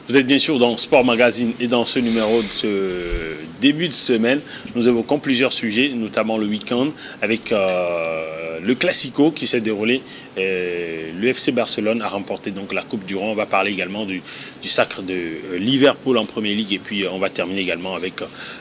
Vous êtes bien sûr dans Sport Magazine et dans ce numéro de ce début de semaine, nous évoquons plusieurs sujets, notamment le week-end avec le Classico qui s'est déroulé. Le FC Barcelone a remporté donc la Coupe du Roi. On va parler également du sacre de Liverpool en Premier League et puis on va terminer également avec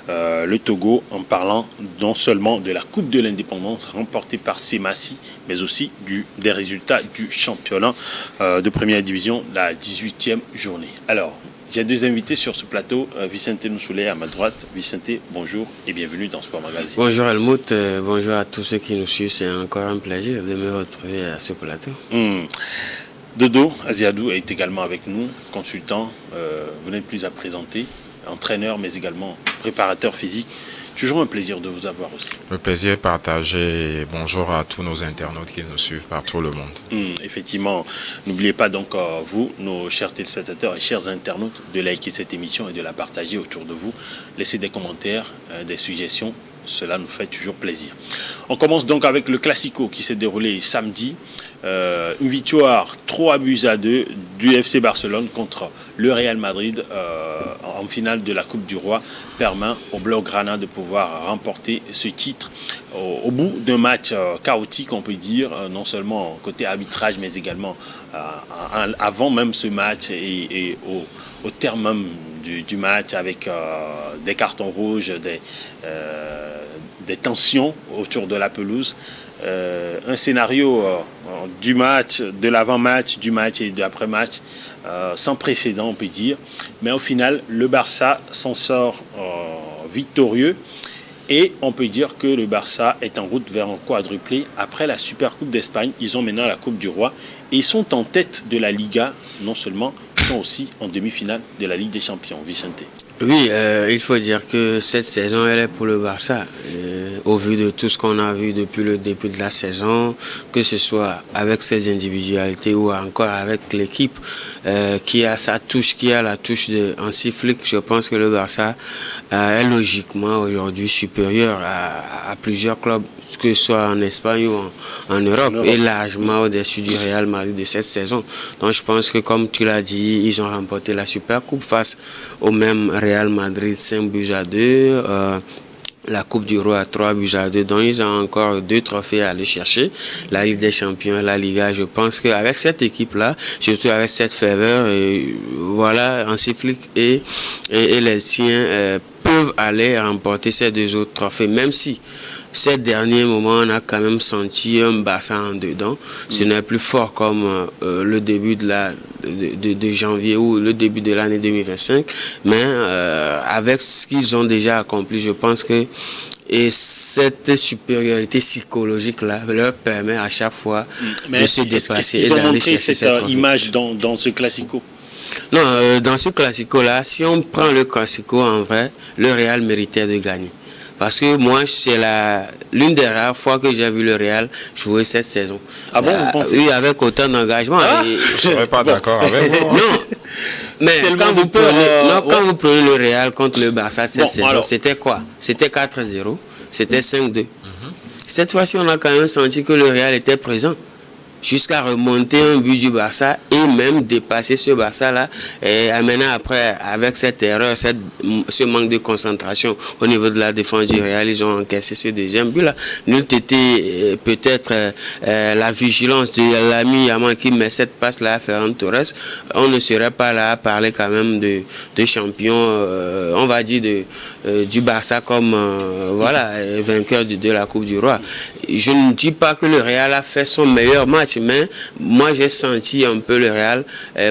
le Togo en parlant non seulement de la Coupe de l'Indépendance remportée par Semassi, mais aussi des résultats du championnat de Première Division, la 18e journée. Alors, j'ai deux invités sur ce plateau, Vicente Noussoulé à ma droite. Vicente, bonjour et bienvenue dans Sport Magazine. Bonjour Helmut, bonjour à tous ceux qui nous suivent. C'est encore un plaisir de me retrouver à ce plateau. Dodo Aziadou est également avec nous, consultant, vous n'êtes plus à présenter, entraîneur mais également préparateur physique. Toujours un plaisir de vous avoir aussi. Le plaisir est partagé. Bonjour à tous nos internautes qui nous suivent partout le monde. Effectivement, n'oubliez pas donc vous, nos chers téléspectateurs et chers internautes, de liker cette émission et de la partager autour de vous. Laissez des commentaires, des suggestions. Cela nous fait toujours plaisir. On commence donc avec le Classico qui s'est déroulé samedi. Une victoire 3-2 du FC Barcelone contre le Real Madrid en finale de la Coupe du Roi permet au Blaugrana de pouvoir remporter ce titre au bout d'un match chaotique, on peut dire, non seulement côté arbitrage mais également avant même ce match et au terme même du match avec des cartons rouges, des tensions autour de la pelouse. Un scénario du match, de l'avant-match, du match et de l'après-match sans précédent, on peut dire. Mais au final, le Barça s'en sort victorieux et on peut dire que le Barça est en route vers un quadruplé. Après la Supercoupe d'Espagne, ils ont maintenant la Coupe du Roi et ils sont en tête de la Liga, non seulement, ils sont aussi en demi-finale de la Ligue des Champions. Vicente. Oui, il faut dire que cette saison, elle est pour le Barça. Au vu de tout ce qu'on a vu depuis le début de la saison, que ce soit avec ses individualités ou encore avec l'équipe qui a sa touche, qui a la touche de Hansi Flick, je pense que le Barça est logiquement aujourd'hui supérieur à plusieurs clubs, que ce soit en Espagne ou en Europe, et largement au-dessus du Real Madrid de cette saison. Donc je pense que, comme tu l'as dit, ils ont remporté la Supercoupe face au même Real Madrid 5-2. La Coupe du Roi 3-2, donc ils ont encore 2 trophées à aller chercher, la Ligue des Champions, la Liga. Je pense qu'avec cette équipe-là, surtout avec cette ferveur, voilà, Hansi Flick et les siens peuvent aller remporter ces 2 autres trophées, même si ces derniers moments, on a quand même senti un Barça en dedans. Ce n'est plus fort comme le début de janvier ou le début de l'année 2025. Mais avec ce qu'ils ont déjà accompli, je pense que cette supériorité psychologique-là leur permet à chaque fois de se déplacer et d'aller chercher cette image dans ce Classico. Non, dans ce Classico-là, si on prend le Classico en vrai, le Real méritait de gagner. Parce que moi, c'est l'une des rares fois que j'ai vu le Real jouer cette saison. Ah bon, vous pensez? Oui, avec autant d'engagement. Je ne serais pas d'accord avec vous. Non, mais quand vous prenez le Real contre le Barça cette saison, c'était quoi? C'était 4-0, c'était 5-2. Cette fois-ci, on a quand même senti que le Real était présent, jusqu'à remonter un but du Barça et même dépasser ce Barça-là. Et maintenant, après, avec cette erreur, ce manque de concentration au niveau de la défense du Real, ils ont encaissé ce deuxième but-là. N'eût été peut-être la vigilance de l'ami Yaman qui met cette passe-là à Ferran Torres, on ne serait pas là à parler quand même de champion, on va dire du Barça comme vainqueur de la Coupe du Roi. Je ne dis pas que le Real a fait son meilleur match, mais moi j'ai senti un peu le Real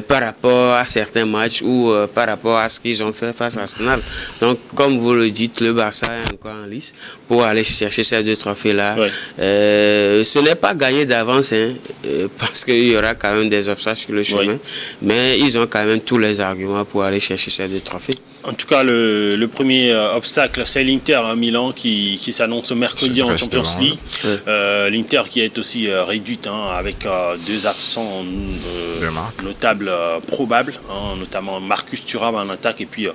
par rapport à certains matchs ou par rapport à ce qu'ils ont fait face à Arsenal. Donc comme vous le dites, le Barça est encore en lice pour aller chercher ces 2 trophées-là. Ouais. Ce n'est pas gagné d'avance, parce qu'il y aura quand même des obstacles sur le chemin, mais ils ont quand même tous les arguments pour aller chercher ces 2 trophées. En tout cas, le premier obstacle, c'est l'Inter à Milan qui s'annonce mercredi en Champions League. L'Inter qui est aussi réduite avec deux absents notables probables, notamment Marcus Thuram en attaque et puis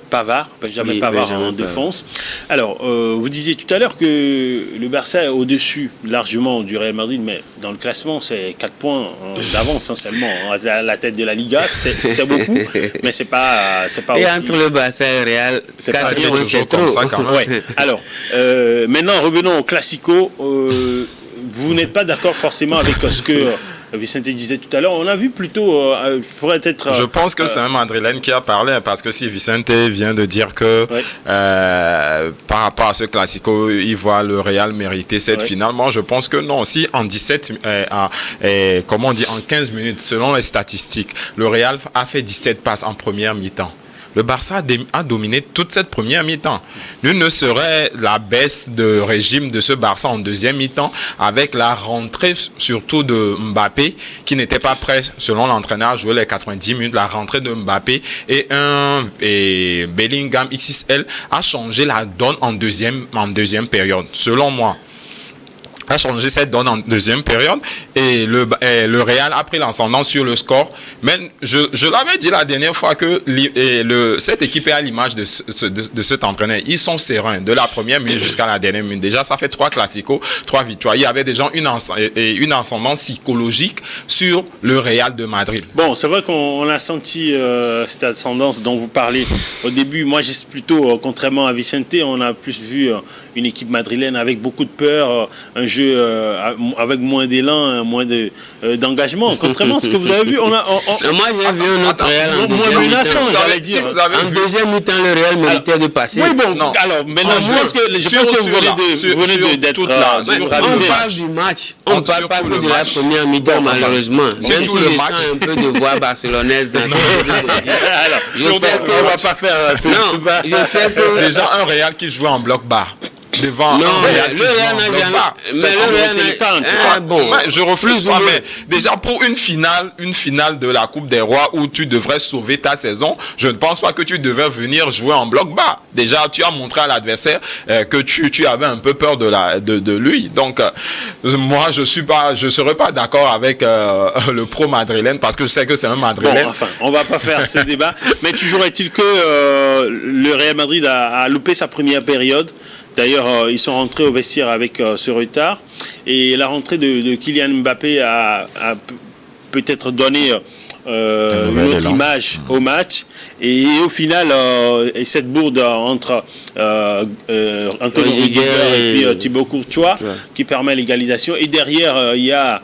Pavard, Benjamin Pavard en défense. Alors, vous disiez tout à l'heure que le Barça est au-dessus largement du Real Madrid, mais dans le classement, c'est 4 points d'avance seulement. À la tête de la Liga, c'est beaucoup, mais c'est pas et aussi... entre le Barça et le Real, c'est pas rien, c'est trop. Ouais. Alors, maintenant, revenons au Classico. Vous n'êtes pas d'accord forcément avec ce que Vicente disait tout à l'heure. On a vu plutôt, pourrait être... Je pense que c'est un Madrilène qui a parlé, parce que si Vicente vient de dire que par rapport à ce Classico, il voit le Real mériter cette finale, moi je pense que non. Si en 15 minutes, selon les statistiques, le Real a fait 17 passes en première mi-temps. Le Barça a dominé toute cette première mi-temps. Nul ne serait la baisse de régime de ce Barça en deuxième mi-temps, avec la rentrée surtout de Mbappé, qui n'était pas prêt, selon l'entraîneur, à jouer les 90 minutes. La rentrée de Mbappé et Bellingham XXL a changé la donne en deuxième période, selon moi. A changé cette donne en deuxième période et le Real a pris l'ascendant sur le score. Mais je l'avais dit la dernière fois que cette équipe est à l'image de cet entraîneur. Ils sont sereins de la première minute jusqu'à la dernière minute. Déjà, ça fait 3 classicos, 3 victoires. Il y avait déjà une ascendance psychologique sur le Real de Madrid. Bon, c'est vrai qu'on a senti cette ascendance dont vous parlez au début. Moi, j'ai plutôt, contrairement à Vicente, on a plus vu une équipe madrilène avec beaucoup de peur, un jeu avec moins d'élan, moins d'engagement. Contrairement à ce que vous avez vu, moi j'ai vu un autre Real en deuxième mi-temps. En deuxième mi-temps, le Real méritait de passer. Oui, bon, non. Alors maintenant, je pense que vous venez d'être là. On parle du match, on ne parle pas que de la première mi-temps, malheureusement. Même si je sens un peu de voix barcelonaise dans ce je sais qu'on ne va pas faire je sais que déjà un Real qui jouait en bloc bas. Devant non, le Real n'a jamais. Je refuse pas, mais déjà pour une finale de la Coupe des Rois où tu devrais sauver ta saison, je ne pense pas que tu devais venir jouer en bloc bas. Déjà, tu as montré à l'adversaire que tu avais un peu peur de lui. Donc, moi, je serais pas d'accord avec le pro madrilène, parce que je sais que c'est un madrilène. Bon, enfin, on va pas faire ce débat, mais toujours est-il que le Real Madrid a loupé sa première période. D'ailleurs, ils sont rentrés au vestiaire avec ce retard. Et la rentrée de Kylian Mbappé a peut-être donné une autre image au match. Et au final, cette bourde entre Antonio Rudiger et puis Thibaut Courtois qui permet l'égalisation. Et derrière, il y a...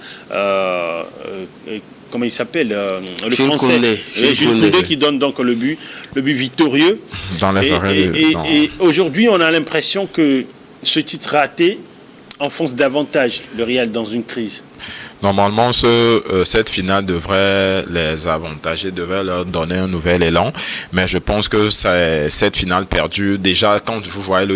comment il s'appelle, le Français, Jules Koundé, qui donne donc le but victorieux. Dans les arrêts. Et aujourd'hui, on a l'impression que ce titre raté enfonce davantage le Real dans une crise. Normalement, cette finale devrait les avantager, devrait leur donner un nouvel élan. Mais je pense que cette finale perdue, déjà quand vous voyez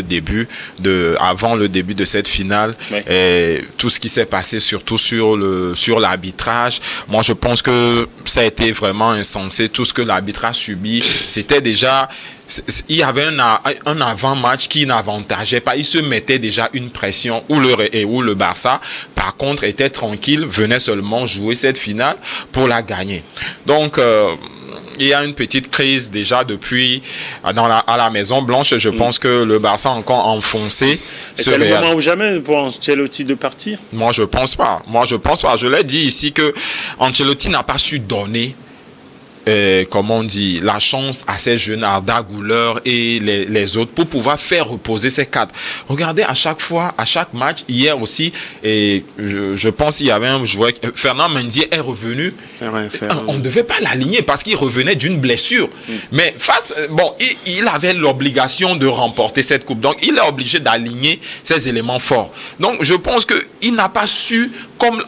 avant le début de cette finale, et tout ce qui s'est passé, surtout sur l'arbitrage, moi je pense que ça a été vraiment insensé. Tout ce que l'arbitre a subi, c'était déjà... Il y avait un avant-match qui n'avantageait pas. Il se mettait déjà une pression où le Barça, par contre, était tranquille, venait seulement jouer cette finale pour la gagner. Donc, il y a une petite crise déjà depuis à la Maison Blanche. Je pense que le Barça a encore enfoncé. C'est le moment ou jamais pour Ancelotti de partir? Moi, je pense pas. Je l'ai dit ici que Ancelotti n'a pas su donner la chance à ces jeunes Arda Güler et les autres pour pouvoir faire reposer ces cadres. Regardez à chaque match, hier aussi, et je pense qu'il y avait un joueur, Fernand Mendy est revenu. On ne devait pas l'aligner parce qu'il revenait d'une blessure. Mais il avait l'obligation de remporter cette coupe. Donc, il est obligé d'aligner ses éléments forts. Donc, je pense qu'il n'a pas su, comme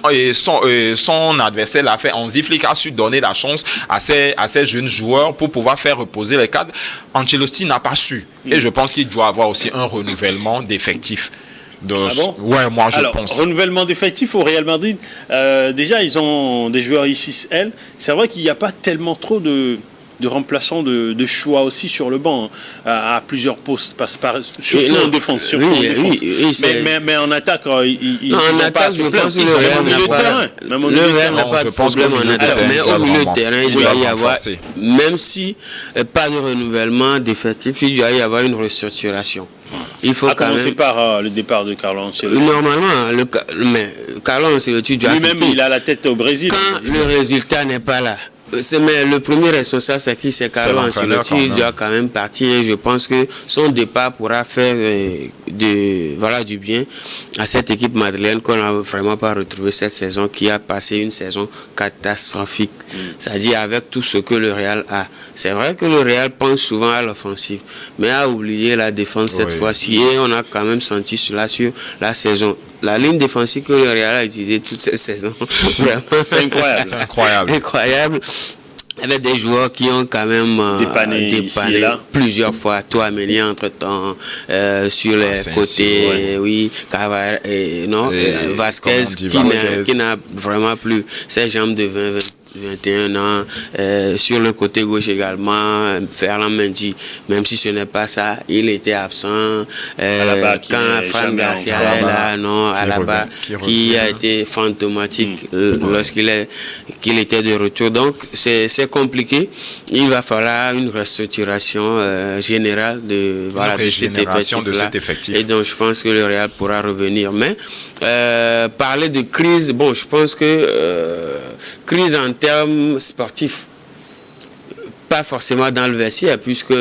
son adversaire l'a fait, Hansi Flick a su donner la chance à ces jeunes joueurs pour pouvoir faire reposer les cadres. Ancelotti n'a pas su. Et je pense qu'il doit avoir aussi un renouvellement d'effectifs. Ouais, moi je pense. Renouvellement d'effectifs au Real Madrid. Déjà, ils ont des joueurs ici. C'est vrai qu'il n'y a pas tellement trop de de remplaçants de choix aussi sur le banc, à plusieurs postes, surtout en défense. Mais en attaque, ils en attaque, je pense que le Real n'a pas de problème en attaque. Mais au milieu de terrain, il doit y avoir, même si pas de renouvellement d'effectifs, il doit y avoir une restructuration. Il faut commencer par le départ de Carlo Ancelotti. Normalement, mais Carlo Ancelotti doit lui-même, il a la tête au Brésil. Quand le résultat n'est pas là. Mais le premier responsable, c'est qui? C'est Carlo Ancelotti. Il doit quand même partir. Et je pense que son départ pourra faire du bien à cette équipe madrilène qu'on n'a vraiment pas retrouvée cette saison, qui a passé une saison catastrophique. C'est-à-dire avec tout ce que le Real a. C'est vrai que le Real pense souvent à l'offensive, mais a oublié la défense cette fois-ci. Et on a quand même senti cela sur la saison. La ligne défensive que le Real a utilisée toute cette saison, vraiment, c'est incroyable. Avec des joueurs qui ont quand même dépanné plusieurs fois. Touameni entre-temps, sur les côtés, Vasquez qui n'a vraiment plus ses jambes de 21 ans, sur le côté gauche également, Ferland Mendy, même si ce n'est pas ça, il était absent, quand Fran Garcia est là, Alaba, qui a été fantomatique lorsqu'il était de retour. Donc, c'est compliqué. Il va falloir une restructuration générale de cet effectif. Et donc, je pense que le Real pourra revenir. Mais, parler de crise, je pense que crise en termes sportifs, pas forcément dans le vestiaire, puisque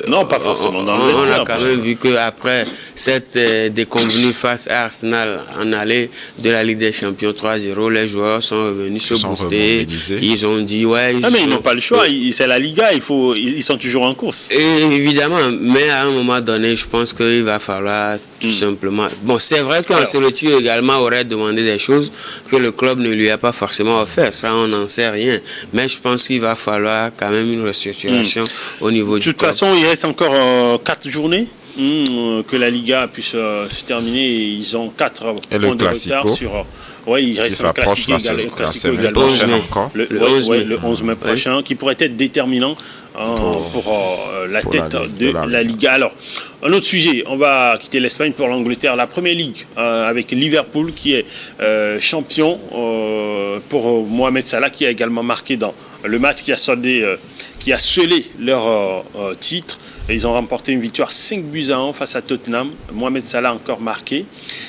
non, pas forcément dans le vestiaire. On a quand même vu qu'après cette déconvenue face à Arsenal en allée de la Ligue des Champions 3-0, les joueurs sont revenus se booster. Ils ont dit mais ils n'ont pas le choix, c'est la Liga, ils sont toujours en course. Et évidemment, mais à un moment donné, je pense qu'il va falloir tout simplement. C'est vrai qu'Ancelotti également aurait demandé des choses que le club ne lui a pas forcément offert. Ça, on n'en sait rien. Mais je pense qu'il va falloir quand même une restructuration au niveau du club. De toute façon, il reste encore 4 journées que la Liga puisse se terminer. Ils ont 4 points de retard sur... il reste un classique également. Le 11 mai prochain, qui pourrait être déterminant pour la tête de la Liga. Alors, un autre sujet, on va quitter l'Espagne pour l'Angleterre. La Premier League, avec Liverpool qui est champion pour Mohamed Salah, qui a également marqué dans le match qui a scellé leur titre. Ils ont remporté une victoire 5-1 face à Tottenham. Mohamed Salah a encore marqué.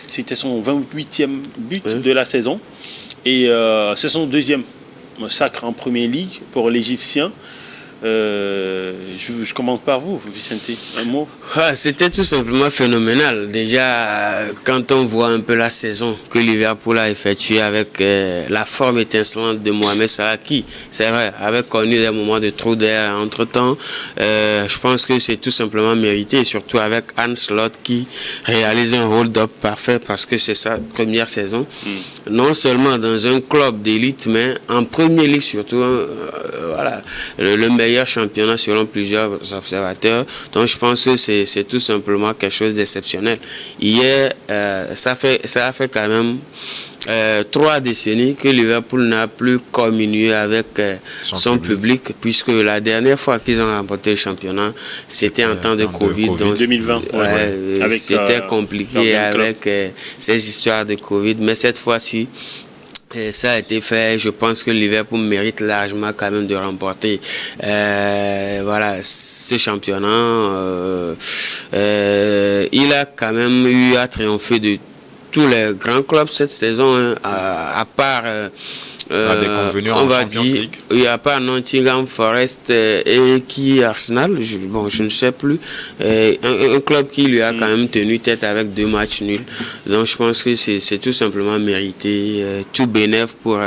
C'était son 28e but de la saison. Et c'est son 2e sacre en Premier League pour l'Égyptien. Je commence par vous, Vicente, un mot. C'était tout simplement phénoménal. Déjà, quand on voit un peu la saison que Liverpool a effectuée avec la forme étincelante de Mohamed Salah, qui, c'est vrai, avait connu des moments de trou d'air entre-temps, je pense que c'est tout simplement mérité, et surtout avec Arne Slot qui réalise un hold-up parfait parce que c'est sa première saison. Non seulement dans un club d'élite, mais en Premier League surtout, le meilleur championnat selon plusieurs observateurs. Donc je pense que c'est tout simplement quelque chose d'exceptionnel. Hier, ça a fait quand même 3 décennies que Liverpool n'a plus communié avec son public, puisque la dernière fois qu'ils ont remporté le championnat, c'était en temps de Covid. Donc, 2020. C'était compliqué avec ces histoires de Covid, mais cette fois-ci, ça a été fait. Je pense que Liverpool mérite largement quand même de remporter ce championnat. Il a quand même eu à triompher de tous les grands clubs cette saison, à part on va dire, il n'y a pas Nottingham Forest et qui Arsenal, je ne sais plus, un club qui lui a quand même tenu tête avec 2 matchs nuls. Donc je pense que c'est tout simplement mérité. Tout bénéf pour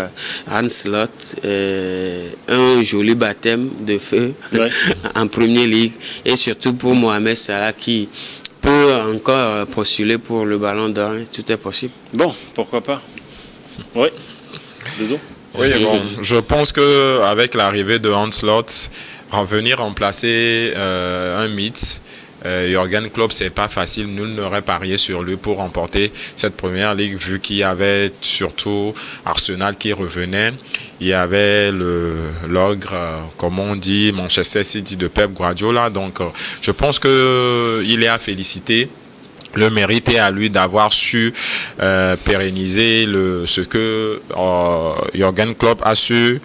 Arne Slot, un joli baptême de feu en Premier League, et surtout pour Mohamed Salah qui peut encore postuler pour le Ballon d'Or. Tout est possible. Bon, pourquoi pas. Oui. Dodo. Oui, je pense que avec l'arrivée de Arne Slot, venir remplacer un mythe Jürgen Klopp, c'est pas facile. Nul n'aurait parié sur lui pour remporter cette première ligue, vu qu'il y avait surtout Arsenal qui revenait. Il y avait l'ogre, comme on dit, Manchester City de Pep Guardiola. Donc, je pense que il est à féliciter. Le mérite est à lui d'avoir su pérenniser ce que Jürgen Klopp a su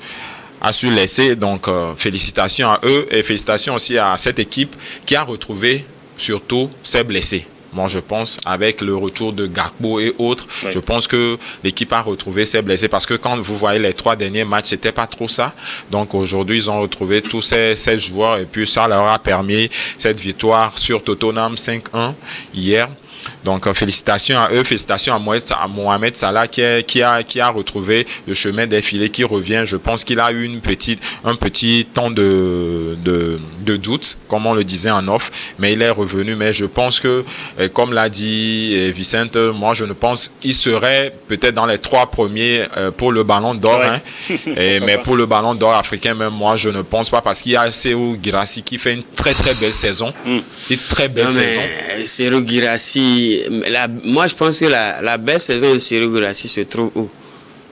laisser. Donc, félicitations à eux et félicitations aussi à cette équipe qui a retrouvé surtout ses blessés. Moi, je pense, avec le retour de Gakpo et autres, oui. Je pense que l'équipe a retrouvé ses blessés. Parce que quand vous voyez les 3 derniers matchs, c'était pas trop ça. Donc, aujourd'hui, ils ont retrouvé tous ces joueurs. Et puis, ça leur a permis cette victoire sur Tottenham 5-1 hier. Donc, félicitations à eux, félicitations à Mohamed Salah qui a retrouvé le chemin des filets, qui revient. Je pense qu'il a eu un petit temps de doute, comme on le disait en off, mais il est revenu. Mais je pense que, comme l'a dit Vicente, moi je ne pense qu'il serait peut-être dans les 3 premiers pour le ballon d'or. Ouais. Mais pour le ballon d'or africain, même moi je ne pense pas, parce qu'il y a Serhou Guirassy qui fait une très très belle saison. Une très belle saison. Serhou Guirassy, moi je pense que la belle saison de Serhou Guirassy se trouve où?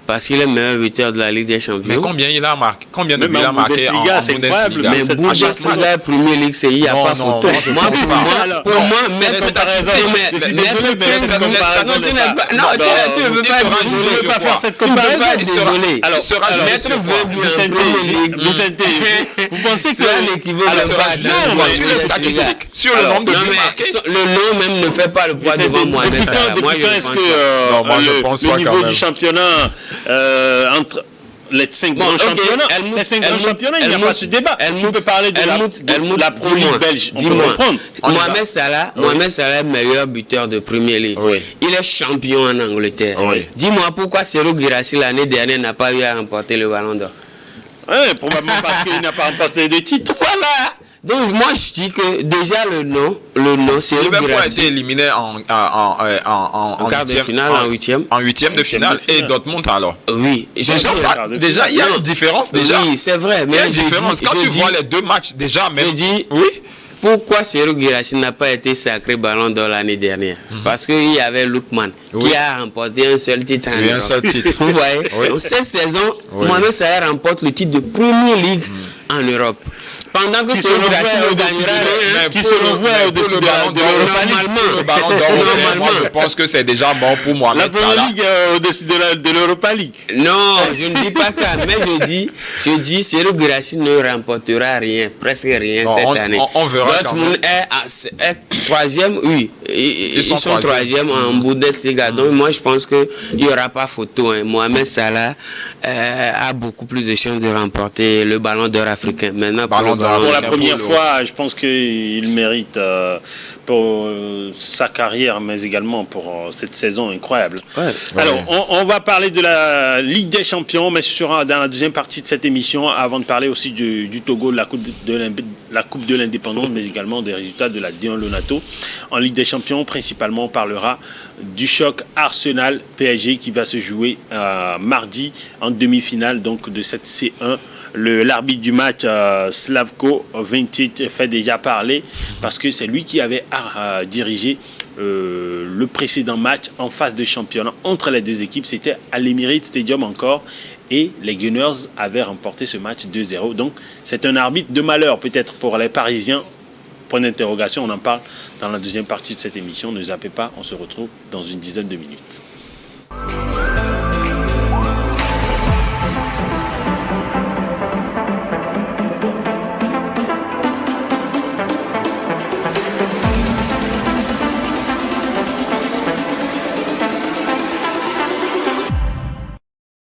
Parce qu'il est le meilleur buteur de la Ligue des Champions. Mais combien il a marqué? Combien de buts il a marqué en Bundesliga? Mais Bundesliga, Premier Ligue, il n'y a pas photo. Pour moi, mais tu as raison. Non, tu ne peux pas faire cette comparaison. Désolé. Alors, Maître veut lui en Premier Ligue. Vous pensez que l'équivalent sur les statistiques, sur le nombre de buts marqués. Le nom même ne fait pas le poids devant moi. Moi, je pense pas. Le niveau du championnat entre les 5 grands championnats, il n'y a pas ce débat. Tu peux parler de la Pro League belge. Dis-moi, Mohamed Salah est meilleur buteur de Premier League. Oui. Il est champion en Angleterre. Oui. Dis-moi pourquoi Serhou Guirassy l'année dernière n'a pas eu à remporter le Ballon d'Or. Oui, probablement parce qu'il n'a pas remporté de titre. Voilà. Donc moi je dis que déjà le nom c'est Liverpool a été éliminé en quart de finale, en huitième de finale. Et Dortmund alors. Oui. Déjà il y a une différence déjà. Oui, c'est vrai. Mais il y a une différence. Quand tu vois les 2 matchs déjà, même. Je dis oui. Pourquoi Serhou Guirassy n'a pas été sacré Ballon d'Or l'année dernière? Parce qu'il y avait Lookman qui a remporté un seul titre en Europe. Vous voyez? Donc cette saison, Mohamed Salah remporte le titre de Premier League en Europe. Pendant que Serhou Guirassy ne gagnera rien, qui se revoit au-dessus de Ballon d'Or. Moi, je pense que c'est déjà bon pour Mohamed Salah. La Premier League au-dessus de l'Europa League. Non, je ne dis pas ça, mais je dis Serhou Guirassy ne remportera rien, presque rien cette année. On verra. Dortmund est 3e, oui. Ils sont 3e en Bundesliga. Donc moi, je pense qu'il n'y aura pas photo. Mohamed Salah a beaucoup plus de chances de remporter le Ballon d'Or africain. Maintenant, pour la première fois, je pense qu'il mérite pour sa carrière, mais également pour cette saison incroyable. Alors, on va parler de la Ligue des Champions, mais ce sera dans la deuxième partie de cette émission, avant de parler aussi du Togo, de la Coupe de l'Indépendance, mais également des résultats de la D1 Lonato. En Ligue des Champions, principalement, on parlera du choc Arsenal-PSG qui va se jouer mardi en demi-finale donc de cette C1. L'arbitre du match, Slavko Vintic, fait déjà parler parce que c'est lui qui avait dirigé le précédent match en phase de championnat entre les deux équipes. C'était à l'Emirates Stadium encore et les Gunners avaient remporté ce match 2-0. Donc c'est un arbitre de malheur peut-être pour les Parisiens. Point d'interrogation, on en parle dans la deuxième partie de cette émission. Ne zappez pas, on se retrouve dans une dizaine de minutes.